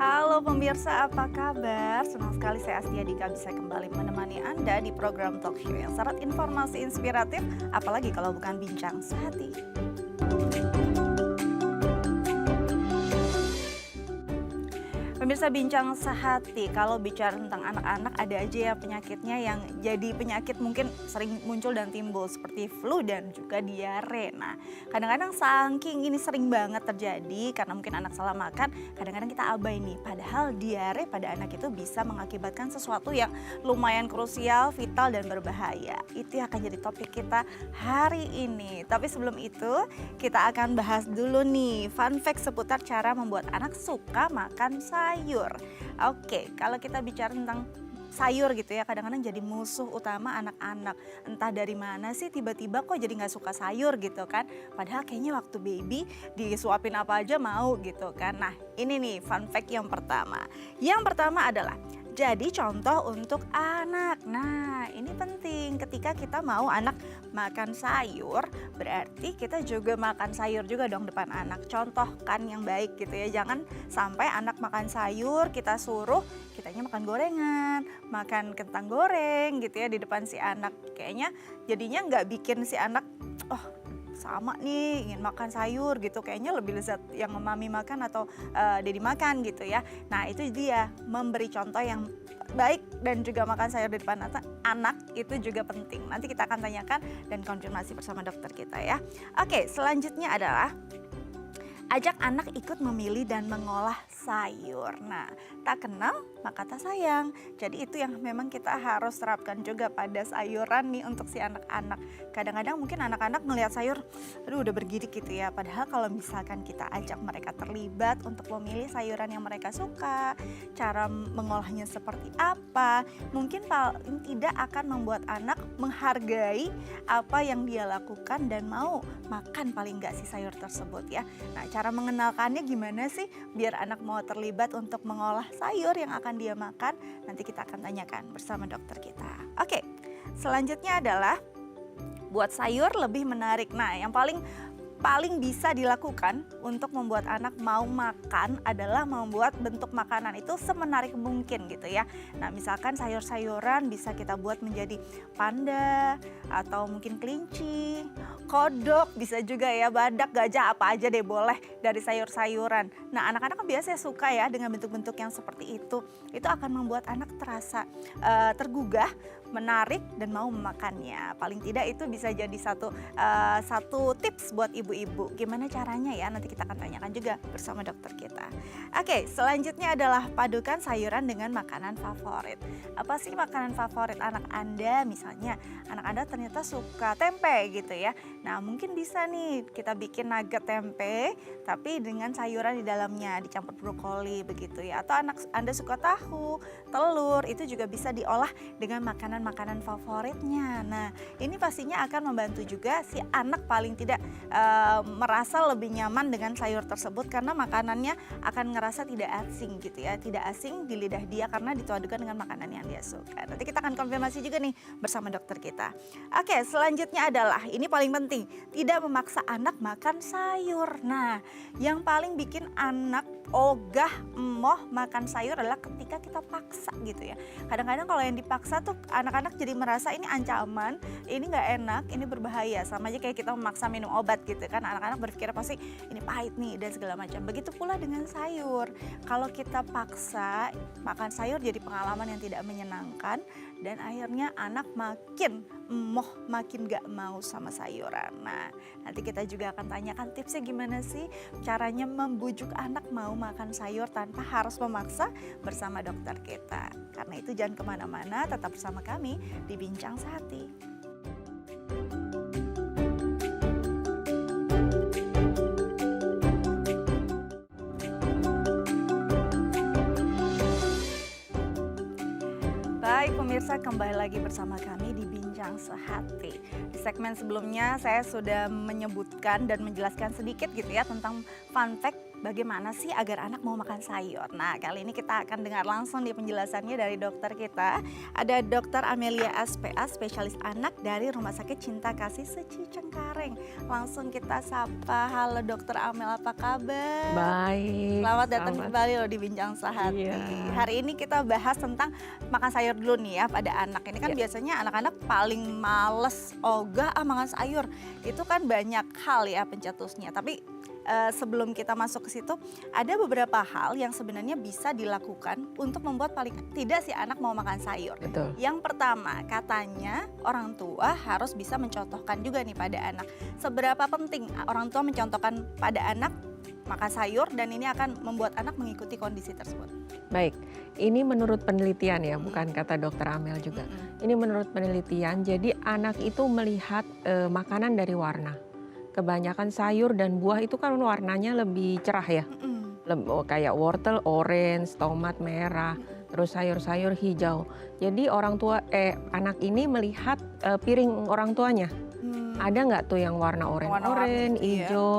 Halo pemirsa, apa kabar? Senang sekali saya Astia Dika bisa kembali menemani Anda di program talk show yang syarat informasi inspiratif, apalagi kalau bukan bincang sehati. Pemirsa bincang sehati, kalau bicara tentang anak-anak ada aja ya penyakitnya yang jadi penyakit mungkin sering muncul dan timbul seperti flu dan juga diare. Nah, kadang-kadang saking ini sering banget terjadi karena mungkin anak salah makan, kadang-kadang kita abai nih. Padahal diare pada anak itu bisa mengakibatkan sesuatu yang lumayan krusial, vital dan berbahaya. Itu yang akan jadi topik kita hari ini. Tapi sebelum itu, kita akan bahas dulu nih fun fact seputar cara membuat anak suka makan sayur. Oke, kalau kita bicara tentang sayur gitu ya, kadang-kadang jadi musuh utama anak-anak. Entah dari mana sih tiba-tiba kok jadi nggak suka sayur gitu kan. Padahal kayaknya waktu baby disuapin apa aja mau gitu kan. Nah ini nih fun fact yang pertama. Yang pertama adalah jadi contoh untuk anak. Nah ini penting ketika kita mau anak makan sayur, berarti kita juga makan sayur juga dong depan anak. Contohkan yang baik gitu ya, jangan sampai anak makan sayur kita suruh kitanya makan gorengan, makan kentang goreng gitu ya di depan si anak. Kayaknya jadinya nggak bikin si anak, oh sama nih ingin makan sayur gitu, kayaknya lebih lezat yang mami makan atau dedi makan gitu ya. Nah itu dia, memberi contoh yang baik dan juga makan sayur di depan anak itu juga penting. Nanti kita akan tanyakan dan konfirmasi bersama dokter kita ya. Oke, selanjutnya adalah ajak anak ikut memilih dan mengolah sayur. Nah, tak kenal maka tak sayang. Jadi itu yang memang kita harus terapkan juga pada sayuran nih untuk si anak-anak. Kadang-kadang mungkin anak-anak melihat sayur, aduh udah bergidik gitu ya. Padahal kalau misalkan kita ajak mereka terlibat untuk memilih sayuran yang mereka suka, cara mengolahnya seperti apa, mungkin paling tidak akan membuat anak menghargai apa yang dia lakukan dan mau makan paling nggak si sayur tersebut ya. Nah, cara mengenalkannya gimana sih biar anak mau terlibat untuk mengolah sayur yang akan dia makan? Nanti kita akan tanyakan bersama dokter kita. Oke, selanjutnya adalah buat sayur lebih menarik. Nah, yang paling bisa dilakukan untuk membuat anak mau makan adalah membuat bentuk makanan itu semenarik mungkin gitu ya. Nah misalkan sayur-sayuran bisa kita buat menjadi panda atau mungkin kelinci, kodok, bisa juga ya badak, gajah, apa aja deh boleh dari sayur-sayuran. Nah anak-anak kan biasanya suka ya dengan bentuk-bentuk yang seperti itu. Itu akan membuat anak terasa tergugah, menarik dan mau memakannya. Paling tidak itu bisa jadi satu tips buat ibu-ibu. Gimana caranya ya? Nanti kita akan tanyakan juga bersama dokter kita. Oke, selanjutnya adalah padukan sayuran dengan makanan favorit. Apa sih makanan favorit anak Anda? Misalnya anak Anda ternyata suka tempe gitu ya. Nah mungkin bisa nih kita bikin nugget tempe tapi dengan sayuran di dalamnya dicampur brokoli begitu ya. Atau anak Anda suka tahu, telur, itu juga bisa diolah dengan makanan favoritnya. Nah ini pastinya akan membantu juga si anak paling tidak merasa lebih nyaman dengan sayur tersebut karena makanannya akan ngerasa tidak asing gitu ya. Tidak asing di lidah dia karena dituadukan dengan makanan yang dia suka. Nanti kita akan konfirmasi juga nih bersama dokter kita. Oke, selanjutnya adalah ini paling penting, tidak memaksa anak makan sayur. Nah yang paling bikin anak ogah, emoh makan sayur adalah ketika kita paksa gitu ya. Kadang-kadang kalau yang dipaksa tuh anak-anak jadi merasa ini ancaman, ini nggak enak, ini berbahaya. Sama aja kayak kita memaksa minum obat gitu kan. Anak-anak berpikir pasti ini pahit nih dan segala macam. Begitu pula dengan sayur. Kalau kita paksa makan sayur jadi pengalaman yang tidak menyenangkan dan akhirnya anak makin emoh, makin gak mau sama sayuran. Nah nanti kita juga akan tanyakan tipsnya gimana sih caranya membujuk anak mau makan sayur tanpa harus memaksa bersama dokter kita. Karena itu jangan kemana-mana, tetap bersama kami di Bincang Sehati. Baik pemirsa, kembali lagi bersama kami di Bincang Sehati. Di segmen sebelumnya saya sudah menyebutkan dan menjelaskan sedikit gitu ya tentang fun fact bagaimana sih agar anak mau makan sayur? Nah, kali ini kita akan dengar langsung di penjelasannya dari dokter kita. Ada Dokter Amelia SPA, spesialis anak dari Rumah Sakit Cinta Kasih Seci Cengkareng. Langsung kita sapa. Halo Dokter Amel, apa kabar? Baik, Selamat datang selamat. kembali loh di Bincang Sehati. Iya. Hari ini kita bahas tentang makan sayur dulu nih ya pada anak. Ini kan Iya. biasanya anak-anak paling males, ogah makan sayur. Itu kan banyak hal ya pencetusnya. Tapi sebelum kita masuk ke situ, ada beberapa hal yang sebenarnya bisa dilakukan untuk membuat paling tidak si anak mau makan sayur. Betul. Yang pertama, katanya orang tua harus bisa mencontohkan juga nih pada anak. Seberapa penting orang tua mencontohkan pada anak makan sayur dan ini akan membuat anak mengikuti kondisi tersebut. Baik, ini menurut penelitian ya, bukan kata dokter Amel juga. Ini menurut penelitian, jadi anak itu melihat makanan dari warna. Kebanyakan sayur dan buah itu kan warnanya lebih cerah ya. Kayak wortel orange, tomat merah, terus sayur-sayur hijau. Jadi anak ini melihat piring orang tuanya. Ada nggak tuh yang warna Warna-warni oranye, gitu ya. hijau,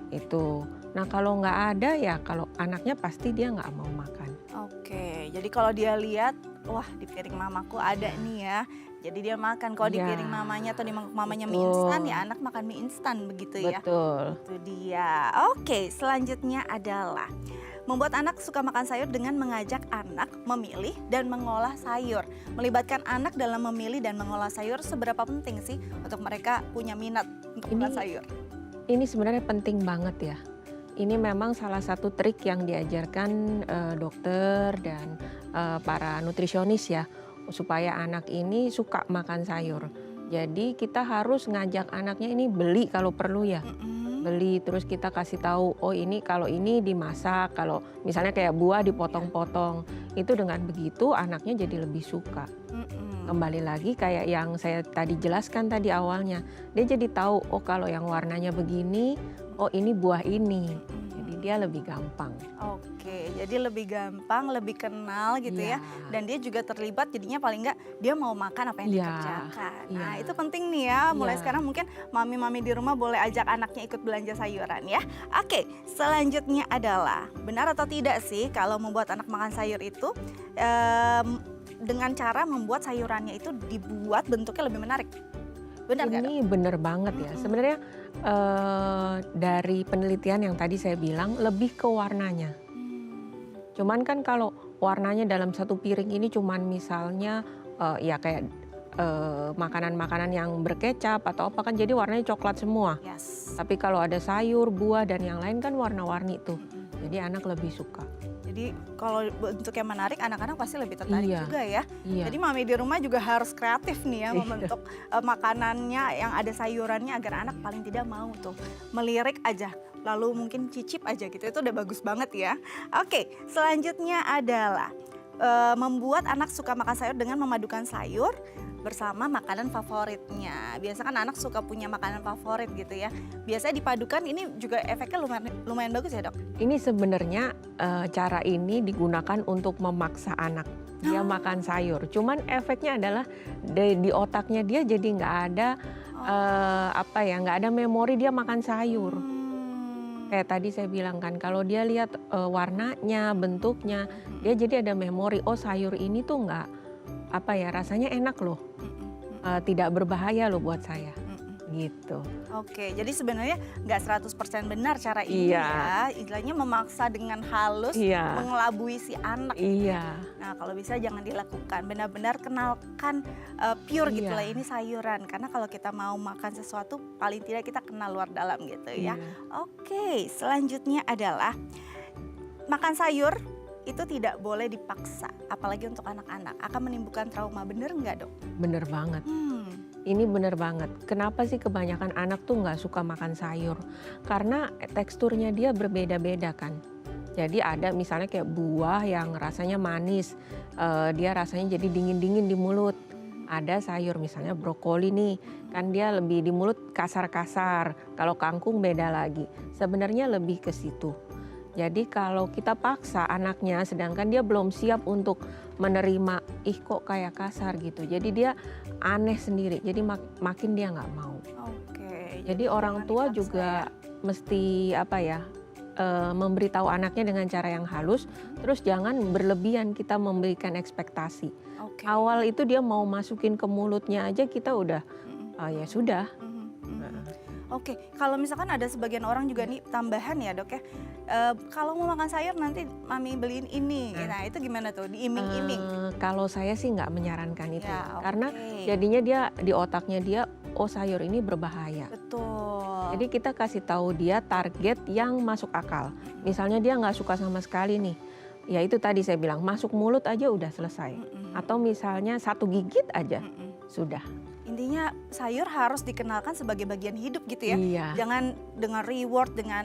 itu. Nah kalau nggak ada ya kalau anaknya pasti dia nggak mau makan. Oke, jadi kalau dia lihat, wah di piring mamaku ada nih ya. Jadi dia makan. Kalau di Iya. piring mamanya atau di mangkuk mamanya mie Betul. instan, ya anak makan mie instan begitu ya. Betul. Itu dia. Oke, selanjutnya adalah membuat anak suka makan sayur dengan mengajak anak memilih dan mengolah sayur. Melibatkan anak dalam memilih dan mengolah sayur seberapa penting sih untuk mereka punya minat untuk makan sayur? Ini sebenarnya penting banget ya. Ini memang salah satu trik yang diajarkan dokter dan para nutrisionis ya, supaya anak ini suka makan sayur. Jadi kita harus ngajak anaknya ini beli kalau perlu ya. Beli terus kita kasih tahu, oh ini kalau ini dimasak, kalau misalnya kayak buah dipotong-potong. Itu dengan begitu anaknya jadi lebih suka. Kembali lagi kayak yang saya tadi jelaskan tadi awalnya. Dia jadi tahu, oh kalau yang warnanya begini, oh ini buah ini. Jadi dia lebih gampang. Oke, jadi lebih gampang, lebih kenal gitu ya. Dan dia juga terlibat jadinya paling enggak dia mau makan apa yang Iya, dikerjakan. Nah iya. itu penting nih ya, mulai Iya. sekarang mungkin mami-mami di rumah boleh ajak anaknya ikut belanja sayuran ya. Oke, selanjutnya adalah benar atau tidak sih kalau membuat anak makan sayur itu dengan cara membuat sayurannya itu dibuat bentuknya lebih menarik? Benar nggak, Dok? Ini bener banget ya. Sebenarnya dari penelitian yang tadi saya bilang lebih ke warnanya. Cuman kan kalau warnanya dalam satu piring ini cuman misalnya ya kayak makanan-makanan yang berkecap atau apa kan jadi warnanya coklat semua. Yes. Tapi kalau ada sayur, buah dan yang lain kan warna-warni tuh. Jadi anak lebih suka. Jadi kalau bentuk yang menarik anak-anak pasti lebih tertarik Iya. juga ya. Iya. Jadi mami di rumah juga harus kreatif nih ya Iya. membentuk makanannya yang ada sayurannya agar anak paling tidak mau tuh melirik aja. Lalu mungkin cicip aja gitu, itu udah bagus banget ya. Oke, selanjutnya adalah membuat anak suka makan sayur dengan memadukan sayur bersama makanan favoritnya. Biasa kan anak suka punya makanan favorit gitu ya. Biasanya dipadukan, ini juga efeknya lumayan bagus ya, Dok? Ini sebenarnya cara ini digunakan untuk memaksa anak dia makan sayur. Cuman efeknya adalah di otaknya dia jadi nggak ada nggak ada memori dia makan sayur. Kayak tadi saya bilang kan, kalau dia lihat warnanya, bentuknya, dia jadi ada memori. Oh sayur ini tuh nggak rasanya enak loh, tidak berbahaya loh buat saya. Gitu. Oke, jadi sebenarnya nggak 100% benar cara ini ya. Istilahnya memaksa dengan halus, mengelabui si anak. Iya. Nah kalau bisa jangan dilakukan, benar-benar kenalkan pure gitu lah ini sayuran. Karena kalau kita mau makan sesuatu paling tidak kita kenal luar dalam gitu ya. Oke, selanjutnya adalah makan sayur itu tidak boleh dipaksa. Apalagi untuk anak-anak, akan menimbulkan trauma, bener nggak, Dok? Bener banget. Ini bener banget. Kenapa sih kebanyakan anak tuh nggak suka makan sayur? Karena teksturnya dia berbeda-beda kan. Jadi ada misalnya kayak buah yang rasanya manis, dia rasanya jadi dingin-dingin di mulut. Ada sayur misalnya brokoli nih, kan dia lebih di mulut kasar-kasar. Kalau kangkung beda lagi. Sebenarnya lebih ke situ. Jadi kalau kita paksa anaknya sedangkan dia belum siap untuk menerima, ih kok kayak kasar gitu. Jadi dia aneh sendiri, jadi makin dia nggak mau. Oke. Jadi orang tua juga mesti memberitahu anaknya dengan cara yang halus, terus jangan berlebihan kita memberikan ekspektasi. Oke. Awal itu dia mau masukin ke mulutnya aja kita udah, ya sudah. Mhm, mhm. Oke, kalau misalkan ada sebagian orang juga nih tambahan ya dok ya, kalau mau makan sayur nanti mami beliin ini, nah itu gimana tuh, diiming-iming? Kalau saya sih nggak menyarankan itu Ya, karena oke. jadinya dia di otaknya dia, oh sayur ini berbahaya. Betul. Jadi kita kasih tahu dia target yang masuk akal. Misalnya dia nggak suka sama sekali nih, ya itu tadi saya bilang masuk mulut aja udah selesai. Atau misalnya satu gigit aja sudah. Intinya sayur harus dikenalkan sebagai bagian hidup gitu ya. Iya. Jangan dengan reward, dengan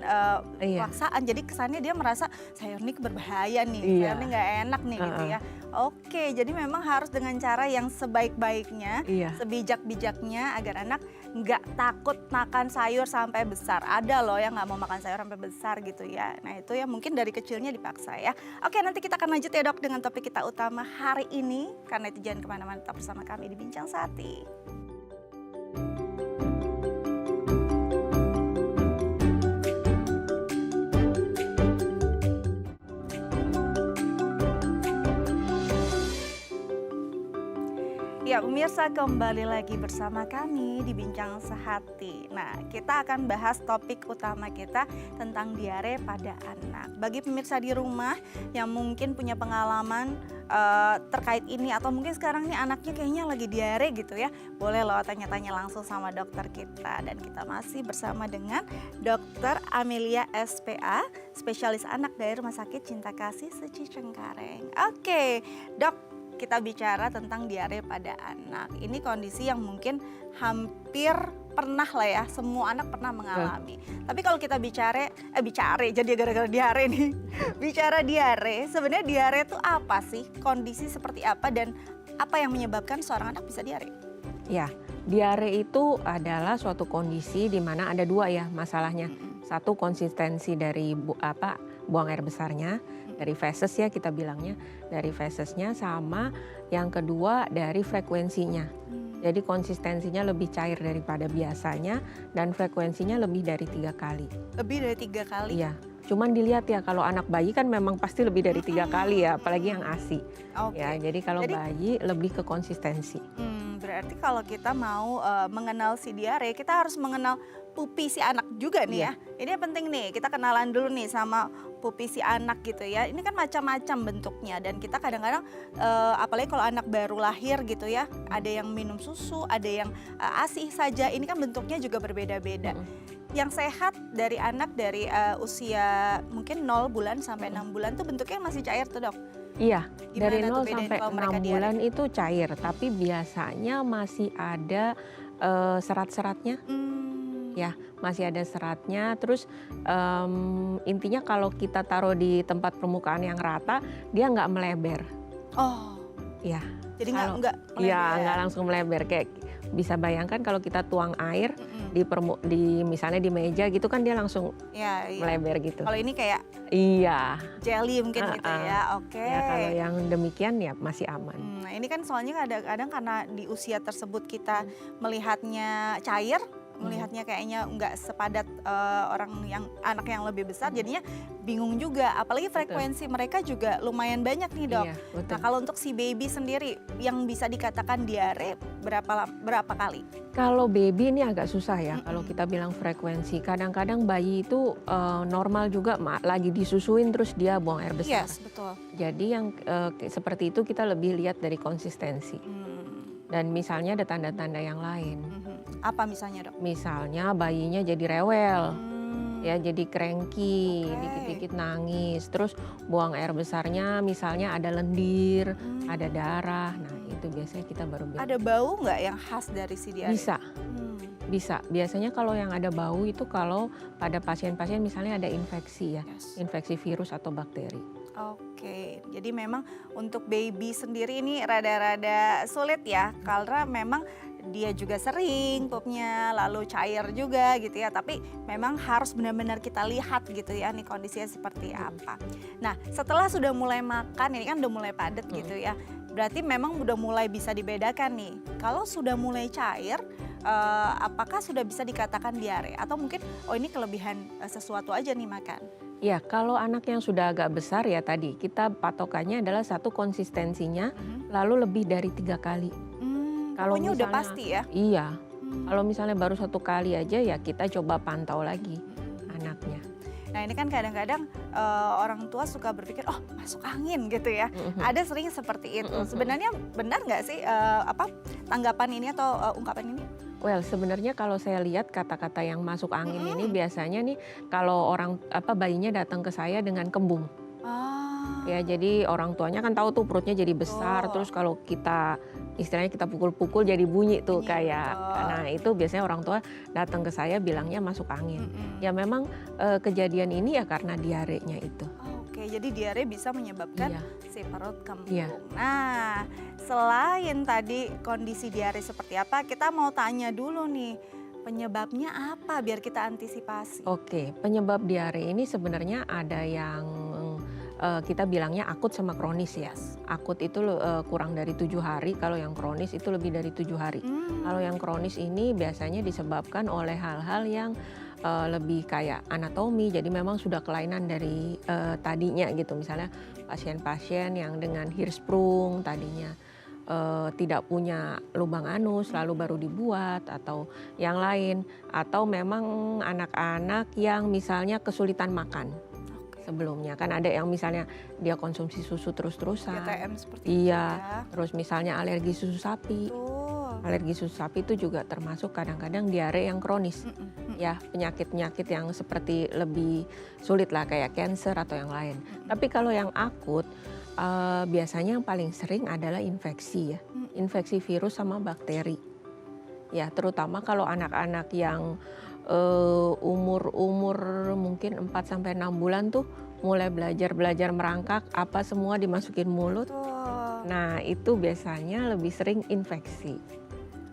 Iya. paksaan. Jadi kesannya dia merasa sayur ini berbahaya nih, Iya. sayur ini nggak enak nih gitu ya. Oke, jadi memang harus dengan cara yang sebaik-baiknya, Iya. sebijak-bijaknya agar anak nggak takut makan sayur sampai besar. Ada loh yang nggak mau makan sayur sampai besar gitu ya. Nah itu ya mungkin dari kecilnya dipaksa ya. Oke, nanti kita akan lanjut ya dok dengan topik kita utama hari ini. Karena itu jangan kemana-mana, tetap bersama kami di Bincang Sati. Ya pemirsa, kembali lagi bersama kami di Bincang Sehati. Nah kita akan bahas topik utama kita tentang diare pada anak. Bagi pemirsa di rumah yang mungkin punya pengalaman terkait ini atau mungkin sekarang nih anaknya kayaknya lagi diare gitu ya, boleh loh tanya-tanya langsung sama dokter kita. Dan kita masih bersama dengan Dokter Amelia SPA, spesialis anak dari Rumah Sakit Cinta Kasih Seci Cengkareng. Oke dok, kita bicara tentang diare pada anak. Ini kondisi yang mungkin hampir pernah lah ya, semua anak pernah mengalami. Tapi kalau kita bicara jadi gara-gara diare nih. Bicara diare, sebenarnya diare itu apa sih? Kondisi seperti apa dan apa yang menyebabkan seorang anak bisa diare? Ya, diare itu adalah suatu kondisi di mana ada dua ya masalahnya. Satu konsistensi dari buang air besarnya, dari feses ya kita bilangnya, dari fesesnya, sama yang kedua dari frekuensinya. Jadi konsistensinya lebih cair daripada biasanya dan frekuensinya lebih dari 3 kali. Lebih dari 3 kali? Iya, cuman dilihat ya kalau anak bayi kan memang pasti lebih dari 3 kali ya, apalagi yang ASI. Oke. Ya, jadi kalau bayi lebih ke konsistensi. Berarti kalau kita mau mengenal si diare, kita harus mengenal pupi si anak juga nih ya. Ini yang penting nih, kita kenalan dulu nih sama pupi si anak gitu ya. Ini kan macam-macam bentuknya dan kita kadang-kadang apalagi kalau anak baru lahir gitu ya, ada yang minum susu, ada yang ASI saja. Ini kan bentuknya juga berbeda-beda. Yang sehat dari anak dari usia mungkin 0 bulan sampai 6 bulan tuh bentuknya masih cair tuh dok? Iya, Gimana dari tuh 0 bedain sampai kalau mereka 6 diare? bulan itu cair, tapi biasanya masih ada serat-seratnya. Ya, masih ada seratnya. Terus intinya kalau kita taruh di tempat permukaan yang rata, dia nggak melebar. Oh, Ya, jadi kalau- nggak ya melebar. nggak langsung melebar. Kayak bisa bayangkan kalau kita tuang air di misalnya di meja gitu kan dia langsung Ya, iya. melebar gitu. Kalau ini kayak Iya. jelly mungkin gitu ya, oke. Ya kalau yang demikian ya masih aman. Nah ini kan soalnya kadang-kadang karena di usia tersebut kita melihatnya cair, melihatnya kayaknya nggak sepadat anak yang lebih besar, jadinya bingung juga. Apalagi frekuensi mereka juga lumayan banyak nih dok. Iya, betul. Nah kalau untuk si baby sendiri yang bisa dikatakan diare berapa kali? Kalau baby ini agak susah ya kalau kita bilang frekuensi. Kadang-kadang bayi itu normal juga lagi disusuin terus dia buang air besar. Yes, betul. Jadi yang seperti itu kita lebih lihat dari konsistensi. Dan misalnya ada tanda-tanda yang lain. Apa misalnya dok? Misalnya bayinya jadi rewel, ya jadi cranky, Oke. dikit-dikit nangis. Terus buang air besarnya misalnya ada lendir, ada darah. Nah itu biasanya kita baru bilang. Ada bau nggak yang khas dari si diare? Bisa. Bisa. Biasanya kalau yang ada bau itu kalau pada pasien-pasien misalnya ada infeksi ya, Yes. infeksi virus atau bakteri. Oke, jadi memang untuk baby sendiri ini rada-rada sulit ya, karena memang dia juga sering pupnya, lalu cair juga gitu ya, tapi memang harus benar-benar kita lihat gitu ya, nih kondisinya seperti apa. Nah setelah sudah mulai makan, ini kan udah mulai padat gitu ya, berarti memang udah mulai bisa dibedakan nih, kalau sudah mulai cair, apakah sudah bisa dikatakan diare? Atau mungkin, oh ini kelebihan sesuatu aja nih makan? Ya, kalau anak yang sudah agak besar ya tadi, kita patokannya adalah satu konsistensinya, Mhm. lalu lebih dari 3 kali. Kalau Pokoknya udah misalnya pasti ya? iya, Mmm, kalau misalnya baru 1 kali aja ya kita coba pantau lagi mhm. anaknya. Nah ini kan kadang-kadang, orang tua suka berpikir, "Oh masuk angin," gitu ya. Mhm Ada sering seperti itu. mhm. Sebenarnya benar nggak sih, tanggapan ini atau, ungkapan ini? Well, sebenarnya kalau saya lihat kata-kata yang masuk angin ini Mhm. biasanya nih kalau bayinya datang ke saya dengan kembung. Ya, Oh, jadi orang tuanya kan tahu tuh perutnya jadi besar, betul. terus kalau kita istilahnya kita pukul-pukul jadi bunyi tuh Bunyi, kayak betul. nah itu biasanya orang tua datang ke saya bilangnya masuk angin. Mhm. Ya memang, kejadian ini ya karena diarenya itu. Oke, jadi diare bisa menyebabkan Iya si perut iya. kembung. Nah, selain tadi kondisi diare seperti apa, kita mau tanya dulu nih, penyebabnya apa biar kita antisipasi? Oke, penyebab diare ini sebenarnya ada yang, kita bilangnya akut sama kronis ya. Yes. Akut itu kurang dari 7 hari, kalau yang kronis itu lebih dari 7 hari. Kalau Mmm, yang kronis ini biasanya disebabkan oleh hal-hal yang, lebih kayak anatomi, jadi memang sudah kelainan dari, tadinya gitu. Misalnya pasien-pasien yang dengan Hirschsprung tadinya, tidak punya lubang anus lalu baru mhm. dibuat atau yang lain, atau memang anak-anak yang misalnya kesulitan makan. Oke, Sebelumnya kan ada yang misalnya dia konsumsi susu terus-terusan, PTM seperti itu iya, ya, terus misalnya alergi susu sapi. betul. Alergi susu sapi itu juga termasuk kadang-kadang diare yang kronis. Mhm mhm Ya, penyakit-penyakit yang seperti lebih sulit lah kayak cancer atau yang lain. mhm Tapi kalau yang akut, biasanya yang paling sering adalah infeksi ya, mhm. infeksi virus sama bakteri. Ya, terutama kalau anak-anak yang umur-umur mungkin 4 sampai 6 bulan tuh mulai belajar merangkak, apa semua dimasukin mulut. Betul. Nah, itu biasanya lebih sering infeksi.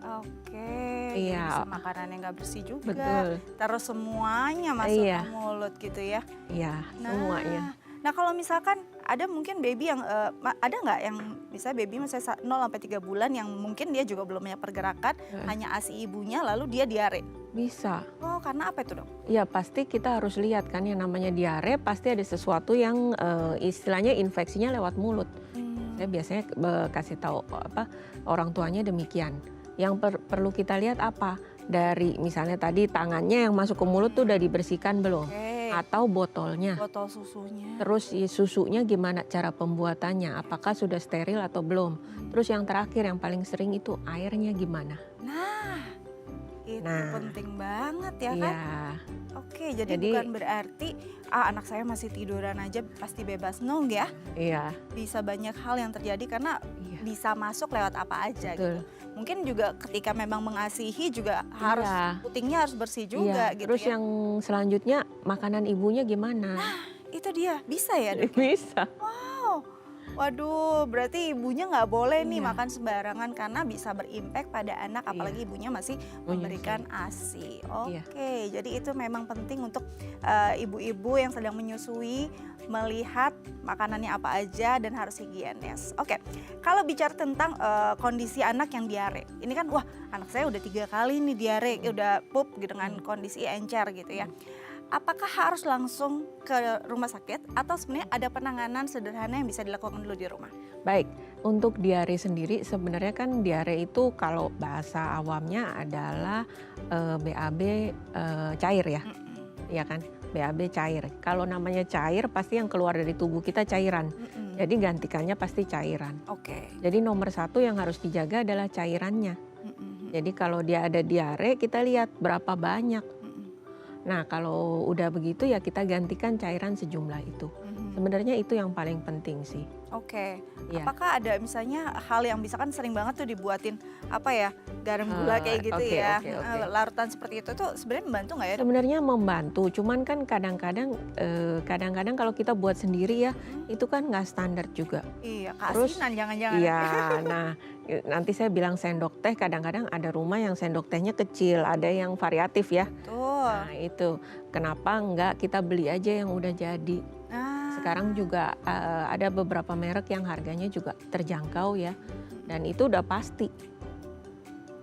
Oke, jadi bisa Iya, makanan yang nggak bersih juga, betul. terus semuanya masuk ke Iya, mulut gitu ya. iya, semuanya. Nah nah kalau misalkan ada mungkin baby yang, ada nggak yang misalnya baby misalnya 0 sampai 3 bulan yang mungkin dia juga belum punya pergerakan, Heeh, hanya ASI ibunya lalu dia diare? bisa. Oh karena apa itu dong? Ya pasti kita harus lihat kan yang namanya diare pasti ada sesuatu yang, istilahnya infeksinya lewat mulut. Saya Mmm, biasanya kasih tahu orang tuanya demikian. Yang perlu kita lihat apa, dari misalnya tadi tangannya yang masuk ke mulut tuh udah dibersihkan belum? oke, Atau botolnya, botol susunya. terus susunya gimana cara pembuatannya, apakah sudah steril atau belum? Mmm. Terus yang terakhir yang paling sering itu airnya gimana? Nah, itu Nah, penting banget ya kan? iya, Oke, jadi jadi bukan berarti, "Ah, anak saya masih tiduran aja pasti bebas." No ya, iya bisa banyak hal yang terjadi karena iya, bisa masuk lewat apa aja gitu. betul. Mungkin juga ketika memang mengasihi juga harus Iya putingnya harus bersih iya, juga gitu terus ya. yang selanjutnya makanan ibunya gimana? Itu dia, bisa ya Dok ya? Bisa. Wow, waduh berarti ibunya nggak boleh nih Iya, makan sembarangan karena bisa berimpact pada anak iya, apalagi ibunya masih memberikan menyusui. ASI. Iya, Oke, jadi itu memang penting untuk ibu-ibu yang sedang menyusui melihat makanannya apa aja dan harus higienis. Oke, kalau bicara tentang kondisi anak yang diare, ini kan wah anak saya udah 3 kali nih diare, mhm udah pup dengan mhm kondisi encer gitu ya. mhm. Apakah harus langsung ke rumah sakit atau sebenarnya ada penanganan sederhana yang bisa dilakukan dulu di rumah? Baik, untuk diare sendiri sebenarnya kan diare itu kalau bahasa awamnya adalah, BAB, cair ya, Mhm, ya kan? BAB cair. Kalau namanya cair pasti yang keluar dari tubuh kita cairan, mhm. jadi gantikannya pasti cairan. Oke. Jadi nomor satu yang harus dijaga adalah cairannya. Mhm mhm Jadi kalau dia ada diare kita lihat berapa banyak. mhm Nah kalau udah begitu ya kita gantikan cairan sejumlah itu. mhm. Sebenarnya itu yang paling penting sih. Oke. Ya. Apakah ada misalnya hal yang bisa kan sering banget tuh dibuatin apa ya, garam gula kayak gitu Oke ya, oke oke. larutan seperti itu tuh sebenarnya membantu nggak ya, Dok? Sebenarnya membantu, cuman kan kadang-kadang kalau kita buat sendiri ya, Mmm, itu kan nggak standar juga. iya, Terus keasinan jangan-jangan. iya, nah nanti saya bilang sendok teh kadang-kadang ada rumah yang sendok tehnya kecil, ada yang variatif ya. Betul. Nah itu, kenapa nggak kita beli aja yang udah jadi. Sekarang Nah, juga ada beberapa merek yang harganya juga terjangkau ya, mhm. dan itu udah pasti.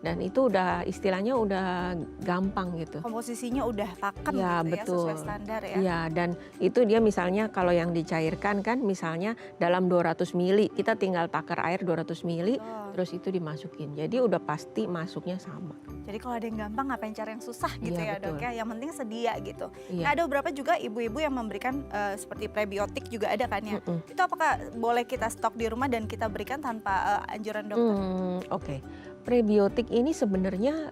dan itu udah istilahnya udah gampang gitu. Komposisinya udah pakem Ya gitu ya, sesuai betul. standar ya. Iya, dan itu dia misalnya kalau yang dicairkan kan misalnya dalam 200 mili, kita tinggal takar air 200 mili, Betul. terus itu dimasukin. Jadi udah pasti masuknya sama. Jadi kalau ada yang gampang ngapain cari yang susah gitu Iya, ya dok betul. ya. Yang penting sedia gitu. Iya. Nah ada beberapa juga ibu-ibu yang memberikan seperti prebiotik juga ada kan ya. Mm-mm. Itu apakah boleh kita stok di rumah dan kita berikan tanpa anjuran dokter? Oke. Prebiotik ini sebenarnya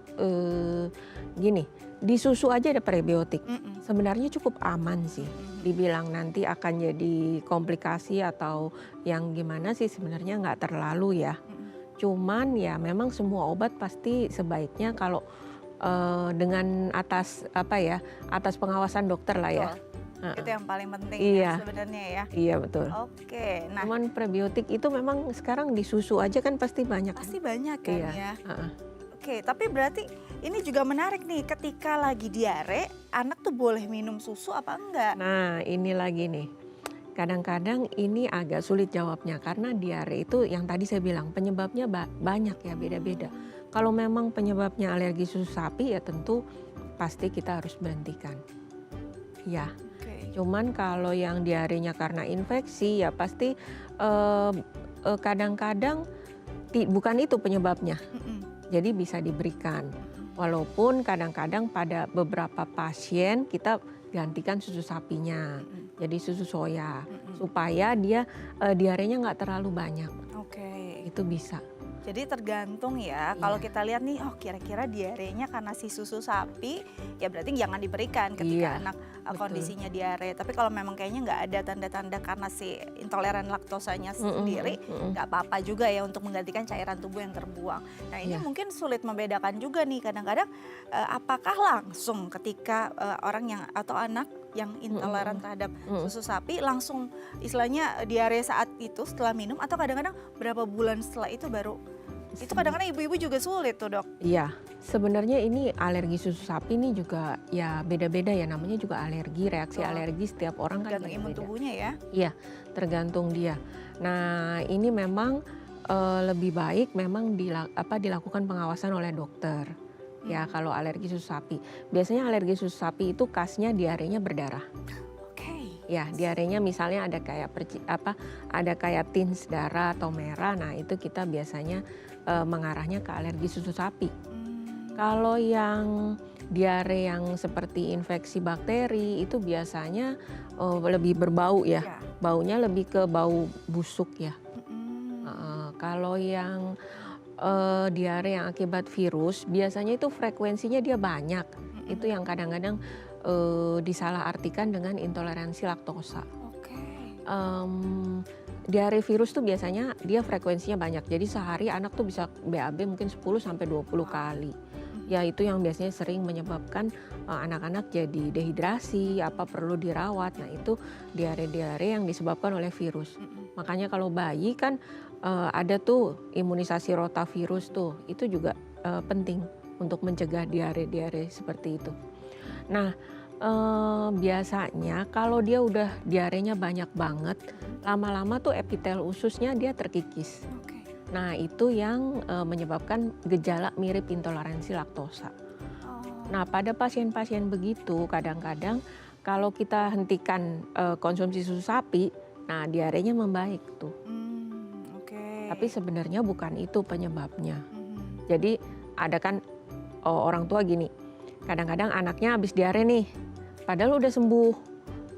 gini, di susu aja ada prebiotik. Mm-mm. Sebenarnya cukup aman sih. Mhm. Dibilang nanti akan jadi komplikasi atau yang gimana sih sebenarnya nggak terlalu ya. Mm-mm. Cuman ya memang semua obat pasti sebaiknya kalau dengan atas pengawasan dokter lah ya. Betul. Heeh. Itu yang paling penting Iya. ya sebenarnya ya. Iya betul. Oke, nah Cuman prebiotik itu memang sekarang di susu aja kan pasti banyak. pasti banyak kan Iya. ya. Heeh. Oke, tapi berarti ini juga menarik nih ketika lagi diare, anak tuh boleh minum susu apa enggak? Nah ini lagi nih. Kadang-kadang ini agak sulit jawabnya karena diare itu yang tadi saya bilang penyebabnya banyak ya, beda-beda. Kalau memang penyebabnya alergi susu sapi ya tentu pasti kita harus berhentikan. Ya, Oke. cuman kalau yang diarenya karena infeksi ya pasti kadang-kadang bukan itu penyebabnya. Mm-mm. Jadi bisa diberikan. Walaupun kadang-kadang pada beberapa pasien kita gantikan susu sapinya. Mm-mm. Jadi susu soya Mm-mm. supaya dia diarenya nggak terlalu banyak. Oke. Itu bisa. Jadi tergantung ya, kalau Iya. kita lihat nih, oh kira-kira diarenya karena si susu sapi, ya berarti jangan diberikan ketika Iya, anak betul. kondisinya diare. Tapi kalau memang kayaknya nggak ada tanda-tanda karena si intoleran laktosanya sendiri, nggak apa-apa juga ya untuk menggantikan cairan tubuh yang terbuang. Nah ini Iya. mungkin sulit membedakan juga nih kadang-kadang apakah langsung ketika orang yang atau anak yang intoleran terhadap susu sapi langsung istilahnya diare saat itu setelah minum atau kadang-kadang berapa bulan setelah itu baru itu kadang-kadang ibu-ibu juga sulit tuh dok. Iya, sebenarnya ini alergi susu sapi ini juga ya beda-beda ya, namanya juga alergi, reaksi Betul. alergi setiap orang kan Tergantung imun beda-beda. tubuhnya ya. Iya, tergantung dia. Nah, ini memang lebih baik memang dilakukan pengawasan oleh dokter. Ya, kalau alergi susu sapi. Biasanya alergi susu sapi itu khasnya diarenya berdarah. Oke. Ya, diarenya misalnya ada kayak ada kayak tins darah atau merah. Nah, itu kita biasanya mengarahnya ke alergi susu sapi. Kalau yang diare yang seperti infeksi bakteri itu biasanya lebih berbau ya. Ya. Baunya lebih ke bau busuk ya. Mm-mm. Kalau yang diare yang akibat virus biasanya itu frekuensinya dia banyak. Itu yang kadang-kadang disalahartikan dengan intoleransi laktosa. Oke. Diare virus tuh biasanya dia frekuensinya banyak. Jadi sehari anak tuh bisa BAB mungkin 10 sampai 20 kali. Ya itu yang biasanya sering menyebabkan anak-anak jadi dehidrasi, perlu dirawat. Nah itu diare-diare yang disebabkan oleh virus. Makanya kalau bayi kan ada tuh imunisasi rotavirus tuh. Itu juga penting untuk mencegah diare-diare seperti itu. Nah biasanya kalau dia udah diarenya banyak banget, lama-lama tuh epitel ususnya dia terkikis. Oke. Nah itu yang menyebabkan gejala mirip intoleransi laktosa. Oh. Nah pada pasien-pasien begitu kadang-kadang kalau kita hentikan konsumsi susu sapi, nah diarenya membaik tuh. Oke. Tapi sebenarnya bukan itu penyebabnya. Mhm. Jadi ada kan orang tua gini, kadang-kadang anaknya habis diare nih, padahal udah sembuh.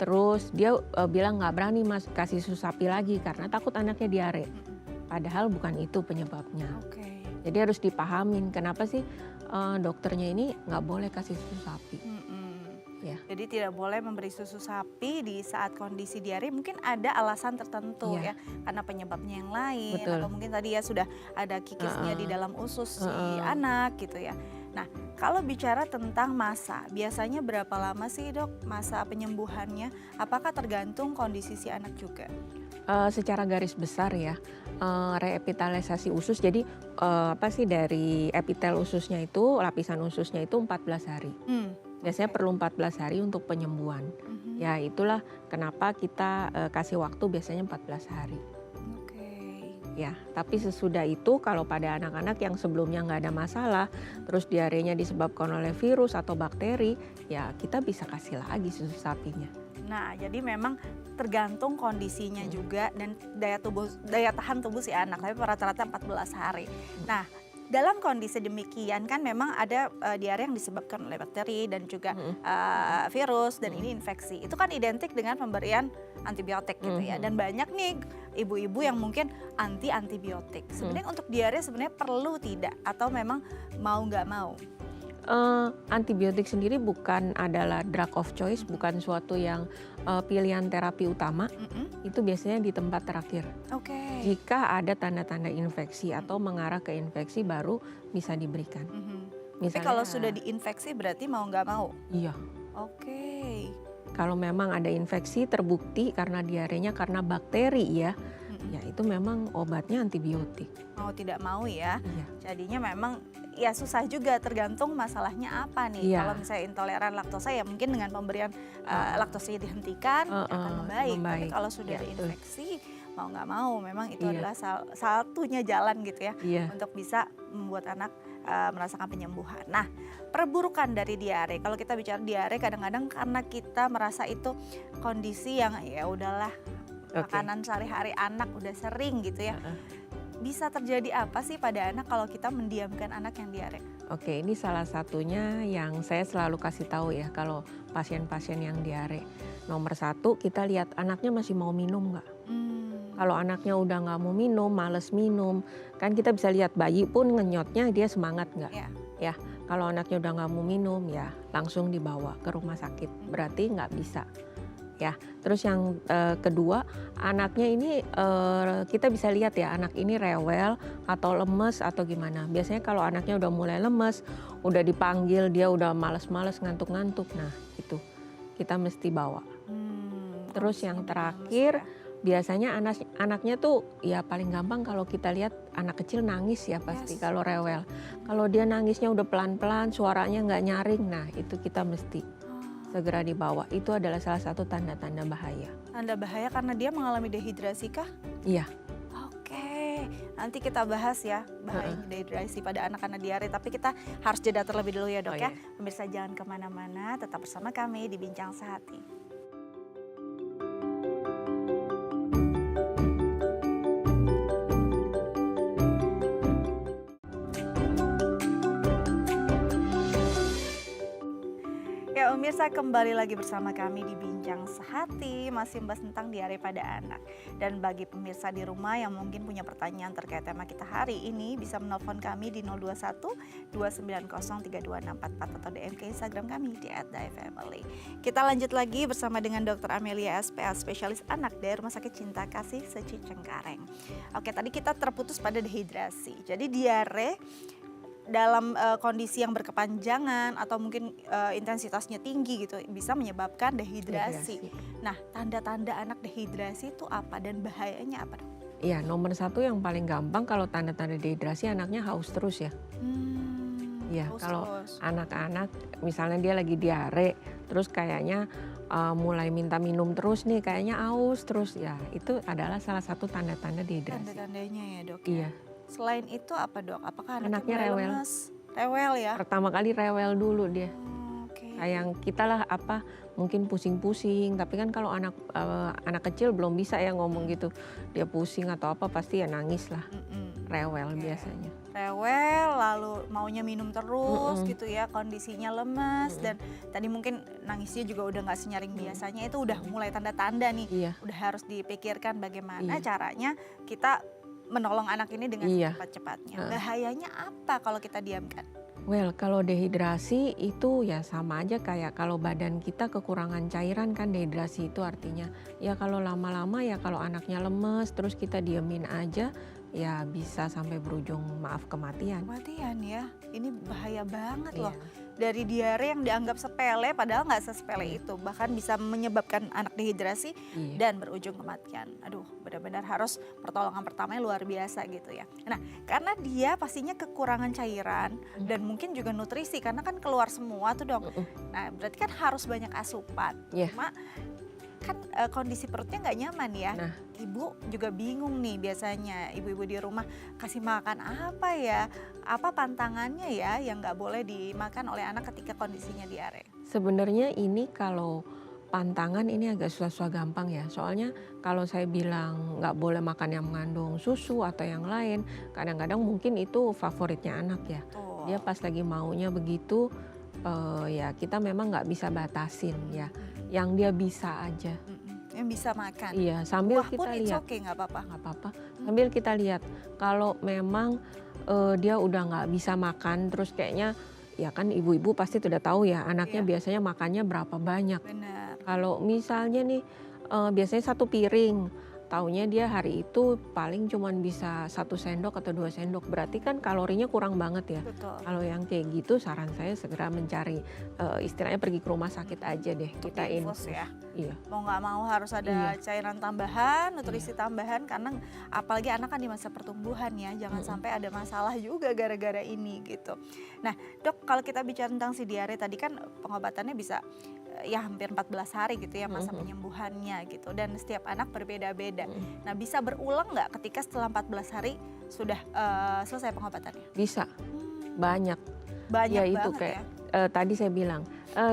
Terus dia bilang nggak berani kasih susu sapi lagi karena takut anaknya diare. Padahal bukan itu penyebabnya. Oke. Jadi harus dipahamin kenapa sih dokternya ini nggak boleh kasih susu sapi. Ya. Jadi tidak boleh memberi susu sapi di saat kondisi diare, mungkin ada alasan tertentu Iya. ya, karena penyebabnya yang lain Betul. atau mungkin tadi ya sudah ada kikisnya di dalam usus si anak gitu ya. Nah kalau bicara tentang masa, biasanya berapa lama sih dok masa penyembuhannya? Apakah tergantung kondisi si anak juga? Secara garis besar ya, reepitalisasi usus jadi dari epitel ususnya itu, lapisan ususnya itu 14 hari. Biasanya perlu 14 hari untuk penyembuhan. Ya itulah kenapa kita kasih waktu biasanya 14 hari. Oke. ya. Tapi sesudah itu kalau pada anak-anak yang sebelumnya nggak ada masalah, terus diarenya disebabkan oleh virus atau bakteri, ya kita bisa kasih lagi susu sapinya. Nah, jadi memang tergantung kondisinya juga dan daya tahan tubuh si anak. Tapi rata-rata 14 hari. Nah, dalam kondisi demikian kan memang ada diare yang disebabkan oleh bakteri dan juga virus dan ini infeksi. Itu kan identik dengan pemberian antibiotik gitu ya. Dan banyak nih ibu-ibu yang mungkin antibiotik. Sebenarnya untuk diare sebenarnya perlu tidak atau memang mau nggak mau? Antibiotik sendiri bukan adalah drug of choice, bukan suatu yang pilihan terapi utama. Itu biasanya di tempat terakhir. Oke. Jika ada tanda-tanda infeksi atau mengarah ke infeksi baru bisa diberikan. Tapi kalau sudah diinfeksi berarti mau nggak mau? Iya. Oke. Kalau memang ada infeksi terbukti karena diarenya karena bakteri ya itu memang obatnya antibiotik. Mau tidak mau ya. Iya. Jadinya memang ya susah juga tergantung masalahnya apa nih. Iya. Kalau misalnya intoleran laktosa ya mungkin dengan pemberian laktosanya dihentikan akan membaik. Tapi kalau sudah ada infeksi mau nggak mau memang itu adalah satunya jalan gitu ya untuk bisa membuat anak merasakan penyembuhan. Nah, perburukan dari diare. Kalau kita bicara diare kadang-kadang karena kita merasa itu kondisi yang ya udahlah makanan sehari-hari anak udah sering gitu ya. Bisa terjadi apa sih pada anak kalau kita mendiamkan anak yang diare? Oke, ini salah satunya yang saya selalu kasih tahu ya kalau pasien-pasien yang diare. Nomor satu, kita lihat anaknya masih mau minum nggak? Kalau anaknya udah nggak mau minum, males minum, kan kita bisa lihat bayi pun ngenyotnya dia semangat nggak? Ya, kalau anaknya udah nggak mau minum ya langsung dibawa ke rumah sakit, berarti nggak bisa. Ya, terus yang kedua, anaknya ini kita bisa lihat ya anak ini rewel atau lemes atau gimana. Biasanya kalau anaknya udah mulai lemes, udah dipanggil dia udah males-males ngantuk-ngantuk, nah itu kita mesti bawa. Terus yang terakhir, biasanya anaknya tuh ya paling gampang kalau kita lihat anak kecil nangis ya pasti kalau rewel. Kalau dia nangisnya udah pelan-pelan, suaranya nggak nyaring, nah itu kita mesti segera dibawa. Itu adalah salah satu tanda-tanda bahaya. Tanda bahaya karena dia mengalami dehidrasi kah? Iya. Oke, nanti kita bahas ya bahaya dehidrasi pada anak-anak diare. Tapi kita harus jeda terlebih dulu ya dok ya. Pemirsa jangan kemana-mana, tetap bersama kami di Bincang Sehati. Ya pemirsa, kembali lagi bersama kami di Bincang Sehati, masih membahas tentang diare pada anak. Dan bagi pemirsa di rumah yang mungkin punya pertanyaan terkait tema kita hari ini, bisa menelpon kami di 021 290 32644 atau DM ke Instagram kami di @dayfamily. Kita lanjut lagi bersama dengan Dr. Amelia SPA, spesialis anak dari Rumah Sakit Cinta Kasih Seci Cengkareng. Oke, tadi kita terputus pada dehidrasi. Jadi diare dalam kondisi yang berkepanjangan atau mungkin intensitasnya tinggi gitu bisa menyebabkan dehidrasi. Nah, tanda-tanda anak dehidrasi itu apa dan bahayanya apa dok? Iya, nomor satu yang paling gampang kalau tanda-tanda dehidrasi anaknya haus terus ya. Iya, kalau anak-anak misalnya dia lagi diare, terus kayaknya mulai minta minum terus nih, kayaknya haus terus ya, itu adalah salah satu tanda-tanda dehidrasi. Tanda-tandanya ya dok? Iya. Selain itu apa dok? Apakah anaknya rewel? Lemes? Rewel ya? Pertama kali rewel dulu dia. Kayak kita lah mungkin pusing-pusing. Tapi kan kalau anak kecil belum bisa ya ngomong gitu. Dia pusing atau apa pasti ya nangis lah. Rewel biasanya. Rewel lalu maunya minum terus gitu ya. Kondisinya lemes dan tadi mungkin nangisnya juga udah gak senyaring biasanya. Itu udah mulai tanda-tanda nih. Udah harus dipikirkan bagaimana caranya kita menolong anak ini dengan cepat-cepatnya. Bahayanya apa kalau kita diamkan? Well, kalau dehidrasi itu ya sama aja kayak kalau badan kita kekurangan cairan kan dehidrasi itu artinya. Ya kalau lama-lama ya kalau anaknya lemes terus kita diemin aja ya bisa sampai berujung maaf kematian. Kematian ya, ini bahaya banget loh. Dari diare yang dianggap sepele padahal nggak sesepele itu. Bahkan bisa menyebabkan anak dehidrasi dan berujung kematian. Aduh, benar-benar harus pertolongan pertamanya luar biasa gitu ya. Nah, karena dia pastinya kekurangan cairan dan mungkin juga nutrisi karena kan keluar semua tuh dok. Nah, berarti kan harus banyak asupan. Cuma kan kondisi perutnya nggak nyaman ya. Nah, Ibu juga bingung nih biasanya ibu-ibu di rumah kasih makan apa ya, apa pantangannya ya yang nggak boleh dimakan oleh anak ketika kondisinya diare. sebenarnya ini kalau pantangan ini agak susah-susah gampang ya. Soalnya kalau saya bilang nggak boleh makan yang mengandung susu atau yang lain, kadang-kadang mungkin itu favoritnya anak ya. Dia Betul. pas lagi maunya begitu, ya kita memang nggak bisa batasin ya. Yang dia bisa aja. Yang bisa makan. Iya, sambil Buah pun kita it's lihat. okay nggak apa-apa. Nggak apa-apa, sambil kita lihat kalau memang, dia udah nggak bisa makan terus kayaknya ya kan ibu-ibu pasti sudah tahu ya anaknya Iya, biasanya makannya berapa banyak. benar. Kalau misalnya nih, biasanya satu piring, taunya dia hari itu paling cuman bisa 1 sendok atau 2 sendok, berarti kan kalorinya kurang banget ya. Betul. Kalau yang kayak gitu saran saya segera mencari, istilahnya pergi ke rumah sakit aja deh, Untuk kita diinfus infus. ya. Iya, Mau nggak mau harus ada iya, cairan tambahan, nutrisi iya, tambahan karena apalagi anak kan di masa pertumbuhan ya, jangan mhm, sampai ada masalah juga gara-gara ini gitu. Nah, Dok, kalau kita bicara tentang si diare tadi kan pengobatannya bisa ya hampir 14 hari gitu ya mhm masa mhm, penyembuhannya gitu dan setiap anak berbeda-beda. mhm. Nah, bisa berulang nggak ketika setelah 14 hari sudah selesai pengobatannya? Bisa, Hmm, banyak. Ya banyak itu banget kayak, ya. tadi saya bilang,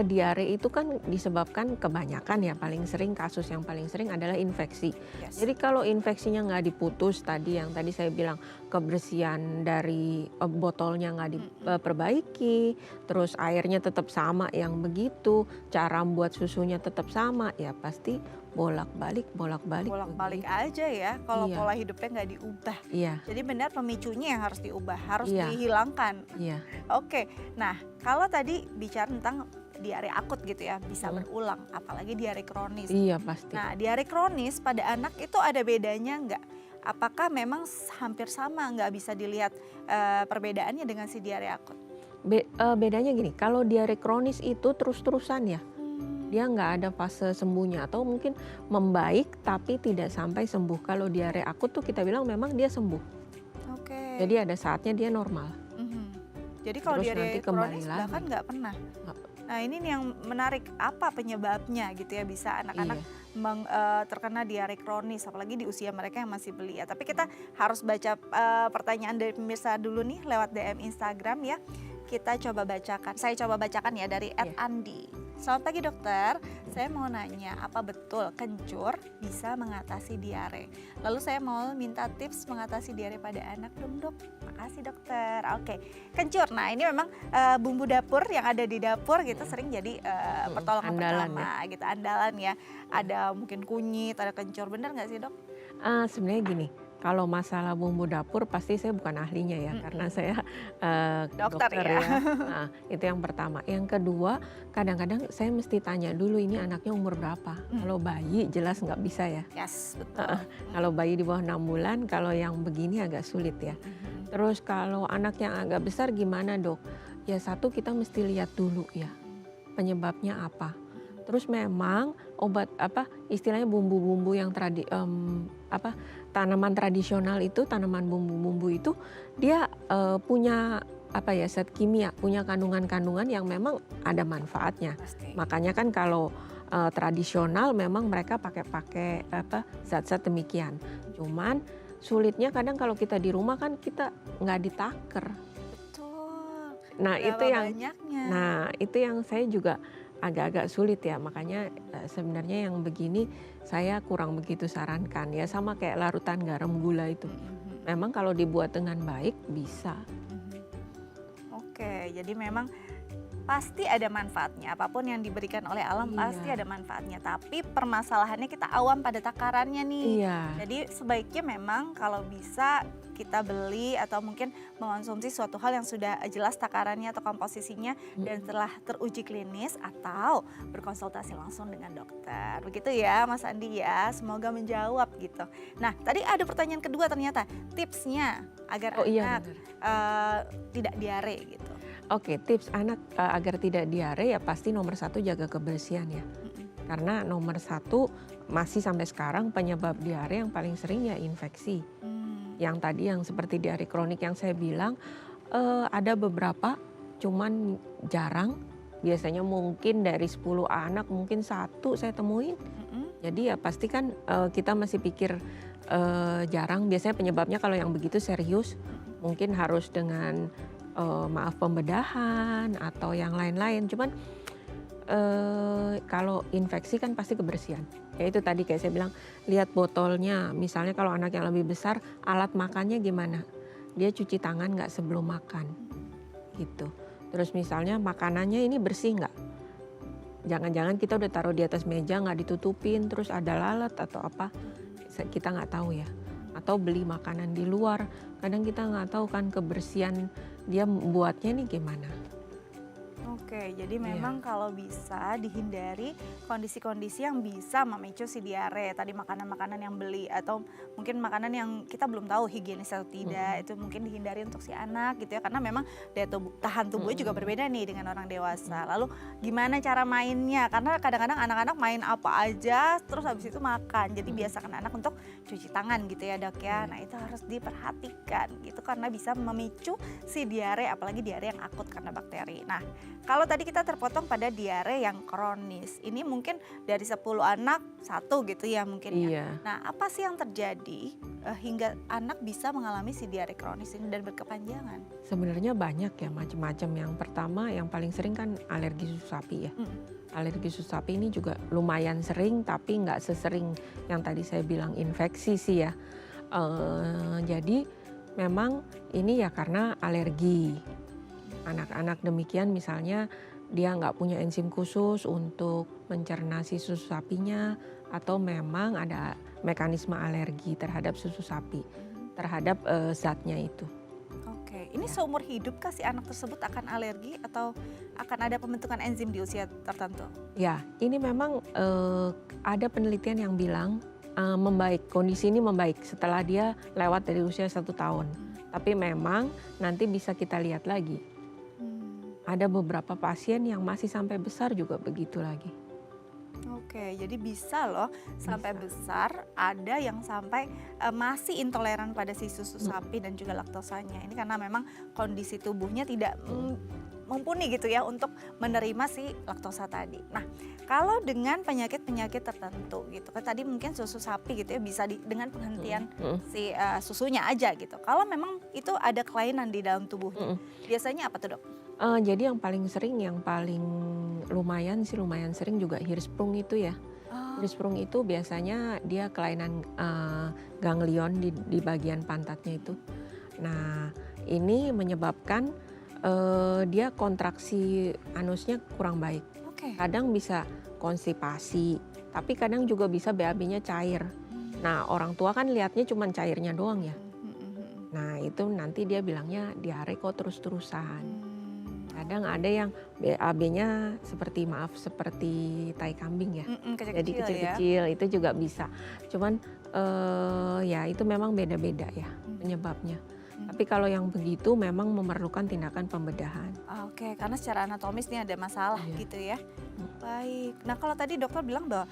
diare itu kan disebabkan kebanyakan ya paling sering kasus yang paling sering adalah infeksi. Yes. Jadi kalau infeksinya nggak diputus tadi yang tadi saya bilang kebersihan dari, botolnya nggak Mm-mm. diperbaiki, terus airnya tetap sama yang begitu, cara buat susunya tetap sama, ya pasti bolak-balik Bolak-balik begitu. aja ya kalau Iya, pola hidupnya nggak diubah. iya, Jadi benar pemicunya yang harus diubah, harus iya, dihilangkan. iya, Oke, nah kalau tadi bicara tentang diare akut gitu ya, bisa mhm, berulang, apalagi diare kronis. iya pasti. Nah, diare kronis pada anak itu ada bedanya nggak? Apakah memang hampir sama, nggak bisa dilihat perbedaannya dengan si diare akut? Bedanya gini, kalau diare kronis itu terus-terusan ya. Hmm, Dia nggak ada fase sembuhnya atau mungkin membaik tapi tidak sampai sembuh. Kalau diare akut tuh kita bilang memang dia sembuh. oke. Jadi ada saatnya dia normal. Mhm. Jadi kalau Terus diare nanti kembali kronis bahkan lagi. nggak pernah. Nggak- Nah, ini nih yang menarik, apa penyebabnya gitu ya bisa anak-anak Iya, terkena diare kronis apalagi di usia mereka yang masih belia. Tapi kita harus baca pertanyaan dari pemirsa dulu nih lewat DM Instagram ya. Kita coba bacakan. Saya coba bacakan ya dari iya. @andi. Selamat pagi dokter, saya mau nanya apa betul kencur bisa mengatasi diare? Lalu saya mau minta tips mengatasi diare pada anak dong dok. Makasih dokter. Oke, kencur. Nah ini memang bumbu dapur yang ada di dapur gitu sering jadi pertolongan Andalan ya. pertama gitu, andalan ya. Ada mungkin kunyit, ada kencur, bener nggak sih dok? Sebenarnya gini, kalau masalah bumbu dapur pasti saya bukan ahlinya ya karena Mm-mm. saya Dokter dokter ya. ya. Nah, itu yang pertama. Yang kedua, kadang-kadang saya mesti tanya dulu ini anaknya umur berapa. Mm. Kalau bayi jelas nggak bisa ya. Yes, betul. Kalau bayi di bawah 6 bulan, kalau yang begini agak sulit ya. Mhm. Terus kalau anak yang agak besar gimana dok? Ya satu kita mesti lihat dulu ya penyebabnya apa. Terus memang obat apa istilahnya bumbu-bumbu yang tanaman tradisional itu tanaman bumbu-bumbu itu dia punya apa ya zat kimia, punya kandungan-kandungan yang memang ada manfaatnya. Pasti. Makanya kan kalau tradisional memang mereka pakai apa zat-zat demikian. Cuman sulitnya kadang kalau kita di rumah kan kita nggak ditaker. Betul. Nah itu Berapa yang banyaknya? itu yang saya juga agak-agak sulit ya. Makanya sebenarnya yang begini saya kurang begitu sarankan ya sama kayak larutan garam gula itu. Mhm. Memang kalau dibuat dengan baik bisa. Mhm. Oke, jadi memang pasti ada manfaatnya. Apapun yang diberikan oleh alam pasti Iya. ada manfaatnya. Tapi permasalahannya kita awam pada takarannya nih. Iya. Jadi sebaiknya memang kalau bisa kita beli atau mungkin mengonsumsi suatu hal yang sudah jelas takarannya atau komposisinya dan setelah teruji klinis atau berkonsultasi langsung dengan dokter. Begitu ya Mas Andi ya, semoga menjawab gitu. Nah tadi ada pertanyaan kedua ternyata, tipsnya agar Oh iya anak benar. tidak diare gitu. Oke, tips anak agar tidak diare ya pasti nomor satu jaga kebersihan ya. Mm-mm. Karena nomor satu masih sampai sekarang penyebab diare yang paling sering ya infeksi. Hmm. Yang tadi yang seperti diare kronik yang saya bilang ada beberapa cuman jarang. Biasanya mungkin dari 10 anak mungkin satu saya temuin. Mm-mm. Jadi ya pasti kan kita masih pikir jarang, biasanya penyebabnya kalau yang begitu serius mungkin harus dengan maaf pembedahan atau yang lain-lain. Cuman kalau infeksi kan pasti kebersihan. Ya itu tadi kayak saya bilang, lihat botolnya. Misalnya kalau anak yang lebih besar, alat makannya gimana? Dia cuci tangan nggak sebelum makan, gitu. Terus misalnya makanannya ini bersih nggak? Jangan-jangan kita udah taruh di atas meja nggak ditutupin, terus ada lalat atau apa? Kita nggak tahu ya. Atau beli makanan di luar, kadang kita nggak tahu kan kebersihan dia buatnya nih gimana. Oke, jadi Iya. memang kalau bisa dihindari kondisi-kondisi yang bisa memicu si diare. Tadi makanan-makanan yang beli atau mungkin makanan yang kita belum tahu higienis atau tidak, itu mungkin dihindari untuk si anak gitu ya. Karena memang daya tahan tubuhnya juga berbeda nih dengan orang dewasa. Lalu gimana cara mainnya? Karena kadang-kadang anak-anak main apa aja terus habis itu makan. Jadi biasakan anak untuk cuci tangan gitu ya, Dok ya. Nah, itu harus diperhatikan gitu karena bisa memicu si diare, apalagi diare yang akut karena bakteri. Nah, kalau tadi kita terpotong pada diare yang kronis, ini mungkin dari 10 anak satu gitu ya mungkin ya. Iya. Nah, apa sih yang terjadi hingga anak bisa mengalami si diare kronis ini dan berkepanjangan? Sebenarnya banyak ya macam-macam. Yang pertama yang paling sering kan alergi susu sapi ya. Alergi susu sapi ini juga lumayan sering tapi nggak sesering yang tadi saya bilang infeksi sih ya. Jadi memang ini ya karena alergi. Anak-anak demikian misalnya dia nggak punya enzim khusus untuk mencerna si susu sapinya atau memang ada mekanisme alergi terhadap susu sapi, terhadap zatnya itu. Oke, ini Ya. seumur hidup kah si anak tersebut akan alergi atau akan ada pembentukan enzim di usia tertentu? Ya, ini memang ada penelitian yang bilang membaik, kondisi ini membaik setelah dia lewat dari usia 1 tahun. Tapi memang nanti bisa kita lihat lagi. Ada beberapa pasien yang masih sampai besar juga begitu lagi. Oke, jadi bisa loh sampai besar, ada yang sampai masih intoleran pada si susu sapi dan juga laktosanya. Ini karena memang kondisi tubuhnya tidak mumpuni gitu ya untuk menerima si laktosa tadi. Nah, kalau dengan penyakit-penyakit tertentu gitu, kan tadi mungkin susu sapi gitu ya bisa dengan penghentian si susunya aja gitu. Kalau memang itu ada kelainan di dalam tubuhnya, biasanya apa tuh, Dok? Jadi yang paling sering, yang paling lumayan sering juga Hirschsprung itu ya. Hirschsprung itu biasanya dia kelainan ganglion di bagian pantatnya itu. Nah, ini menyebabkan dia kontraksi anusnya kurang baik. Oke. Kadang bisa konstipasi, tapi kadang juga bisa BAB-nya cair. Nah, orang tua kan lihatnya cuma cairnya doang ya. Nah, itu nanti dia bilangnya diare kok terus-terusan. Kadang ada yang BAB-nya seperti tai kambing ya. Kecil-kecil Jadi ya. kecil-kecil itu juga bisa. Cuman ya itu memang beda-beda ya penyebabnya. Tapi kalau yang begitu memang memerlukan tindakan pembedahan. Oke, karena secara anatomis nih ada masalah Iya. gitu ya. Baik. Nah, kalau tadi dokter bilang bahwa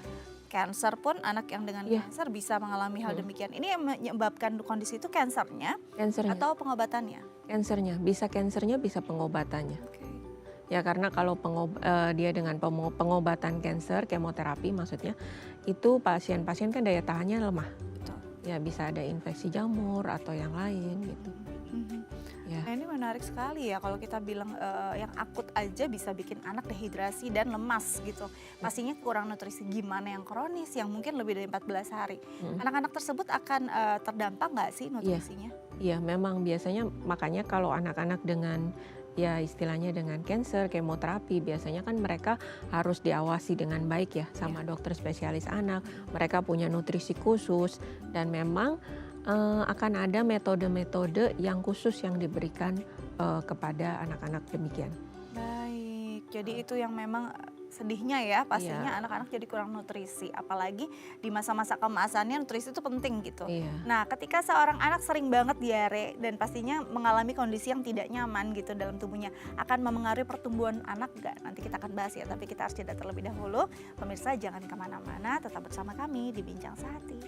cancer pun anak yang dengan Iya. cancer bisa mengalami hal demikian. Ini yang menyebabkan kondisi itu cancernya Cancernya, atau pengobatannya? cancernya bisa pengobatannya. Oke. Ya karena kalau dia dengan pengobatan cancer, kemoterapi maksudnya, itu pasien-pasien kan daya tahannya lemah. Betul. Ya bisa ada infeksi jamur atau yang lain gitu. Ya. Nah, ini menarik sekali ya kalau kita bilang yang akut aja bisa bikin anak dehidrasi dan lemas gitu. Pastinya kurang nutrisi, gimana yang kronis yang mungkin lebih dari 14 hari. Anak-anak tersebut akan terdampak nggak sih nutrisinya? Iya, memang biasanya makanya kalau anak-anak dengan ya istilahnya dengan cancer, kemoterapi, biasanya kan mereka harus diawasi dengan baik ya sama dokter spesialis anak. Mereka punya nutrisi khusus dan memang akan ada metode-metode yang khusus yang diberikan kepada anak-anak demikian. Baik, jadi itu yang memang sedihnya ya pastinya anak-anak jadi kurang nutrisi. Apalagi di masa-masa keemasannya nutrisi itu penting gitu. Iya. Nah, ketika seorang anak sering banget diare dan pastinya mengalami kondisi yang tidak nyaman gitu dalam tubuhnya, akan memengaruhi pertumbuhan anak nggak? Nanti kita akan bahas ya, tapi kita harus jeda terlebih dahulu. Pemirsa jangan kemana-mana, tetap bersama kami di Bincang Sehati.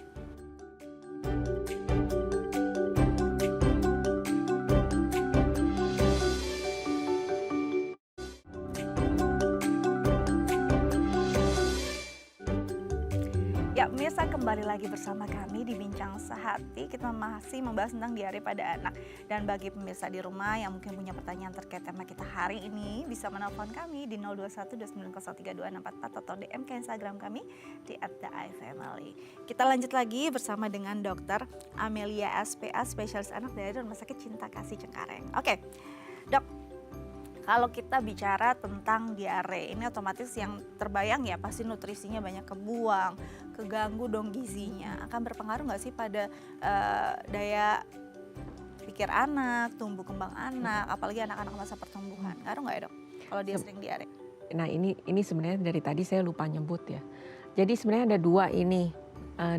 Ya, Ya, pemirsa, kembali lagi bersama kami di Bincang Sehati. Kita masih membahas tentang diare pada anak. Dan bagi pemirsa di rumah yang mungkin punya pertanyaan terkait tema kita hari ini, bisa menelpon kami di 021 2903 2644 atau DM ke Instagram kami di @theifamily. Kita lanjut lagi bersama dengan Dokter Amelia SPA, spesialis anak dari Rumah Sakit Cinta Kasih Cengkareng. Oke, Dok. Kalau kita bicara tentang diare, ini otomatis yang terbayang ya pasti nutrisinya banyak kebuang, keganggu dong gizinya. Akan berpengaruh nggak sih pada daya pikir anak, tumbuh kembang anak, apalagi anak-anak masa pertumbuhan? Ngaruh nggak ya, Dok, kalau dia sering diare? Nah ini sebenarnya dari tadi saya lupa nyebut ya. Jadi sebenarnya ada dua ini.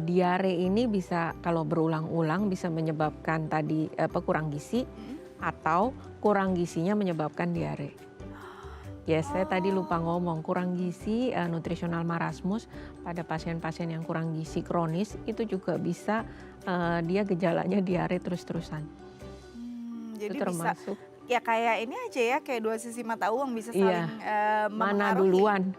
Diare ini bisa kalau berulang-ulang bisa menyebabkan tadi kurang gizi. Atau kurang gizinya menyebabkan diare. Ya, saya tadi lupa ngomong, kurang gizi nutrisional marasmus pada pasien-pasien yang kurang gizi kronis itu juga bisa dia gejalanya diare terus-terusan. Jadi Itu termasuk bisa ya kayak ini aja ya, kayak dua sisi mata uang bisa saling mana mempengaruhi.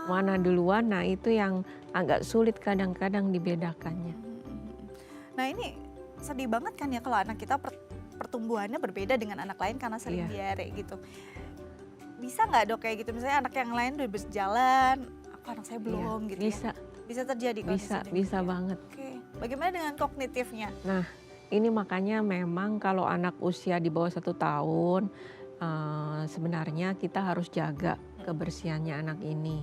mana duluan, nah itu yang agak sulit kadang-kadang dibedakannya. Nah ini sedih banget kan ya kalau anak kita pertumbuhannya berbeda dengan anak lain karena sering diare gitu. Bisa nggak, Dok, kayak gitu? Misalnya anak yang lain udah berjalan, kok anak saya belum gitu bisa. ya? Bisa terjadi Bisa banget. Oke. Bagaimana dengan kognitifnya? Nah, ini makanya memang kalau anak usia di bawah 1 tahun, sebenarnya kita harus jaga kebersihannya anak ini.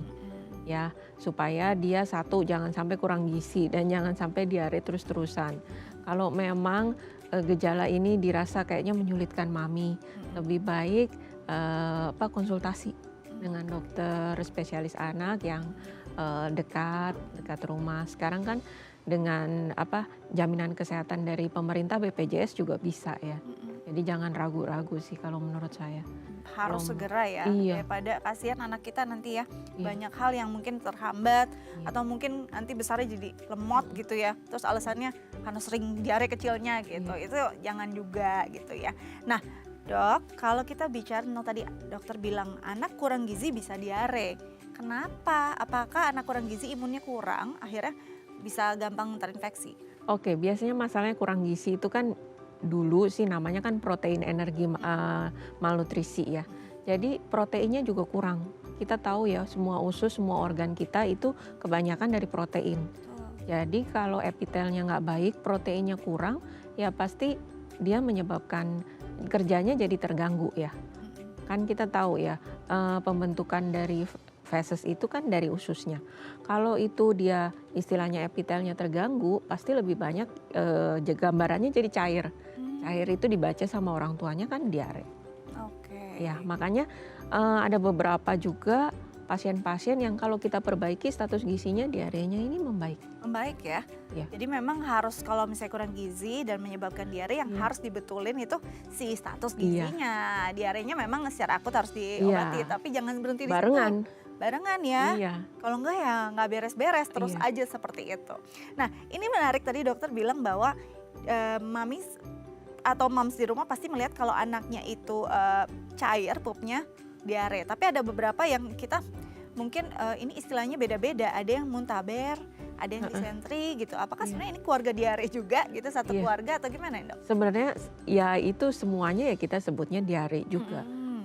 Ya, supaya dia satu jangan sampai kurang gizi dan jangan sampai diare terus-terusan. Kalau memang gejala ini dirasa kayaknya menyulitkan mami, lebih baik konsultasi dengan dokter spesialis anak yang dekat rumah. Sekarang kan dengan jaminan kesehatan dari pemerintah BPJS juga bisa ya. Jadi jangan ragu-ragu sih kalau menurut saya. Harus segera ya, daripada kasihan anak kita nanti ya, banyak hal yang mungkin terhambat atau mungkin nanti besarnya jadi lemot gitu ya. Terus alasannya karena sering diare kecilnya gitu. Itu jangan juga gitu ya. Nah, Dok, kalau kita bicara tadi dokter bilang anak kurang gizi bisa diare. Kenapa? Apakah anak kurang gizi imunnya kurang akhirnya bisa gampang terinfeksi? Oke, biasanya masalahnya kurang gizi itu kan dulu sih namanya kan protein energi malnutrisi ya. Jadi proteinnya juga kurang. Kita tahu ya semua usus, semua organ kita itu kebanyakan dari protein. Jadi kalau epitelnya nggak baik, proteinnya kurang, ya pasti dia menyebabkan kerjanya jadi terganggu ya. Kan kita tahu ya pembentukan dari feses itu kan dari ususnya. Kalau itu dia istilahnya epitelnya terganggu, pasti lebih banyak gambarannya jadi cair. Cair itu dibaca sama orang tuanya kan diare. Oke. Ya, makanya ada beberapa juga pasien-pasien yang kalau kita perbaiki status gizinya diarenya ini membaik. Membaik ya? Jadi memang harus kalau misalnya kurang gizi dan menyebabkan diare yang harus dibetulin itu si status gizinya. Diarenya memang secara akut harus diobati, tapi jangan berhenti di barengan ya. Kalau enggak ya nggak beres-beres terus aja seperti itu. Nah, ini menarik tadi dokter bilang bahwa mamis atau moms di rumah pasti melihat kalau anaknya itu cair pupnya diare. Tapi ada beberapa yang kita mungkin ini istilahnya beda-beda. Ada yang muntaber, ada yang disentri gitu. Apakah sebenarnya ini keluarga diare juga gitu, satu keluarga atau gimana, Dok? Sebenarnya ya itu semuanya ya kita sebutnya diare juga.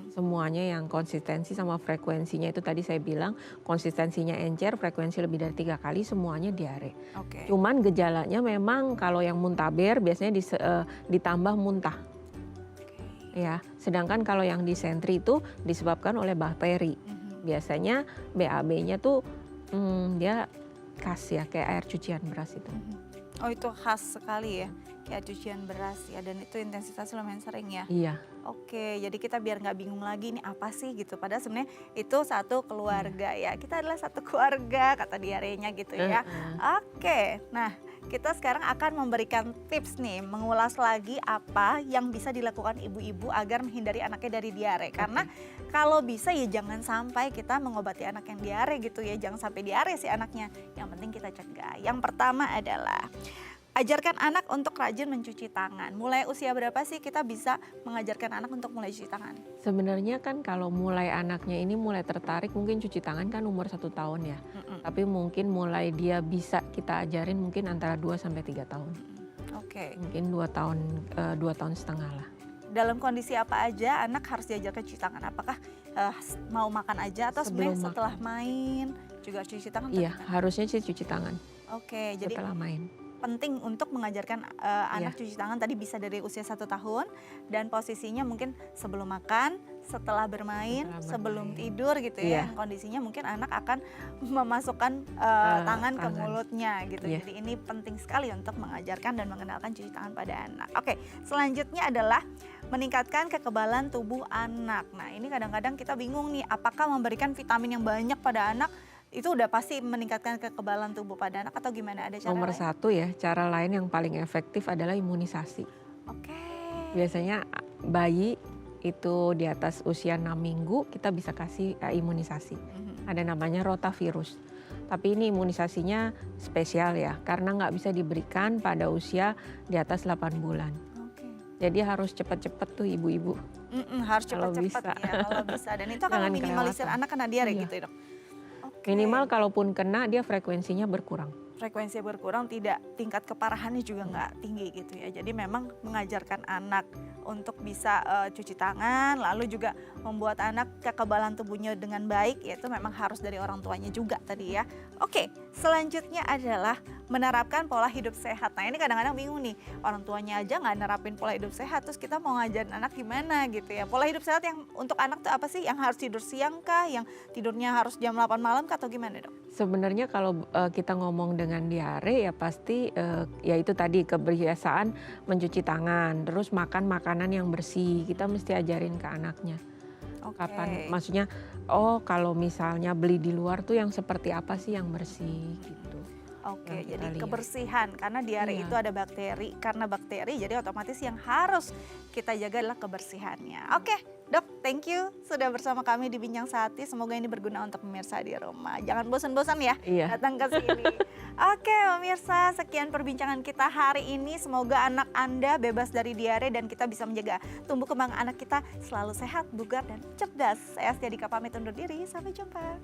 Semuanya yang konsistensi sama frekuensinya itu tadi saya bilang konsistensinya encer, frekuensi lebih dari 3 kali semuanya diare. Cuman gejalanya memang kalau yang muntaber biasanya ditambah muntah. Ya, sedangkan kalau yang disentri itu disebabkan oleh bakteri. Biasanya BAB-nya tuh dia khas ya kayak air cucian beras itu. Oh, itu khas sekali ya, kayak cucian beras ya, dan itu intensitasnya lumayan sering ya? Iya. Oke, jadi kita biar nggak bingung lagi ini apa sih gitu, padahal sebenarnya itu satu keluarga ya, kita adalah satu keluarga kata diarenya gitu ya. Oke, nah kita sekarang akan memberikan tips nih, mengulas lagi apa yang bisa dilakukan ibu-ibu agar menghindari anaknya dari diare. Karena kalau bisa ya jangan sampai kita mengobati anak yang diare gitu ya, jangan sampai diare si anaknya, yang penting kita cegah. Yang pertama adalah ajarkan anak untuk rajin mencuci tangan. Mulai usia berapa sih kita bisa mengajarkan anak untuk mulai cuci tangan? Sebenarnya kan kalau mulai anaknya ini mulai tertarik mungkin cuci tangan kan umur 1 tahun ya. Mm-mm. Tapi mungkin mulai dia bisa kita ajarin mungkin antara 2 sampai 3 tahun. Oke. Mungkin 2 tahun setengah lah. Dalam kondisi apa aja anak harus diajarkan cuci tangan? Apakah mau makan aja atau sebenarnya Sebelum setelah main juga cuci tangan? atau Iya, gimana? harusnya sih cuci tangan Oke, jadi setelah main. penting untuk mengajarkan anak cuci tangan tadi bisa dari usia 1 tahun dan posisinya mungkin sebelum makan, setelah bermain, Setelah sebelum bermain. tidur gitu Iya. ya. Kondisinya mungkin anak akan memasukkan tangan ke tangan. mulutnya gitu. Iya. Jadi ini penting sekali untuk mengajarkan dan mengenalkan cuci tangan pada anak. Oke, selanjutnya adalah meningkatkan kekebalan tubuh anak. Nah, ini kadang-kadang kita bingung nih, apakah memberikan vitamin yang banyak pada anak itu udah pasti meningkatkan kekebalan tubuh pada anak atau gimana? Ada cara Nomor lain? 1 ya, cara lain yang paling efektif adalah imunisasi. Oke. Biasanya bayi itu di atas usia 6 minggu kita bisa kasih imunisasi. Mhm. Ada namanya rotavirus. Tapi ini imunisasinya spesial ya, karena nggak bisa diberikan pada usia di atas 8 bulan. Oke. Jadi harus cepat-cepat tuh ibu-ibu. Harus Kalau cepat-cepat bisa. ya kalau bisa dan itu akan Jangan meminimalisir kelewatan. anak kena diare Iya. gitu ya, Dok? Oke. Minimal kalaupun kena dia frekuensinya berkurang. Frekuensi berkurang, tidak tingkat keparahannya juga nggak tinggi gitu ya. Jadi memang mengajarkan anak untuk bisa cuci tangan, lalu juga membuat anak kekebalan tubuhnya dengan baik, yaitu memang harus dari orang tuanya juga tadi ya. Oke, selanjutnya adalah menerapkan pola hidup sehat. Nah ini kadang-kadang bingung nih, orang tuanya aja nggak nerapin pola hidup sehat, terus kita mau ngajarin anak gimana gitu ya. Pola hidup sehat yang untuk anak tuh apa sih? Yang harus tidur siang kah? Yang tidurnya harus jam 8 malam kah? Atau gimana, Dok? Sebenarnya kalau kita ngomong dengan diare ya pasti ya itu tadi kebiasaan mencuci tangan, terus makan makanan yang bersih. Kita mesti ajarin ke anaknya. Oke. Kapan maksudnya kalau misalnya beli di luar tuh yang seperti apa sih yang bersih gitu. Oke, yang kita jadi lihat. kebersihan karena diare Iya. itu ada bakteri, karena bakteri jadi otomatis yang harus kita jaga adalah kebersihannya. Oke, Dok, thank you sudah bersama kami di Bincang Sehati. Semoga ini berguna untuk pemirsa di rumah. Jangan bosan-bosan ya Iya. datang ke sini. Oke, pemirsa, sekian perbincangan kita hari ini. Semoga anak Anda bebas dari diare dan kita bisa menjaga tumbuh kembang anak kita selalu sehat, bugar dan cerdas. Saya Astia Dika pamit undur diri. Sampai jumpa.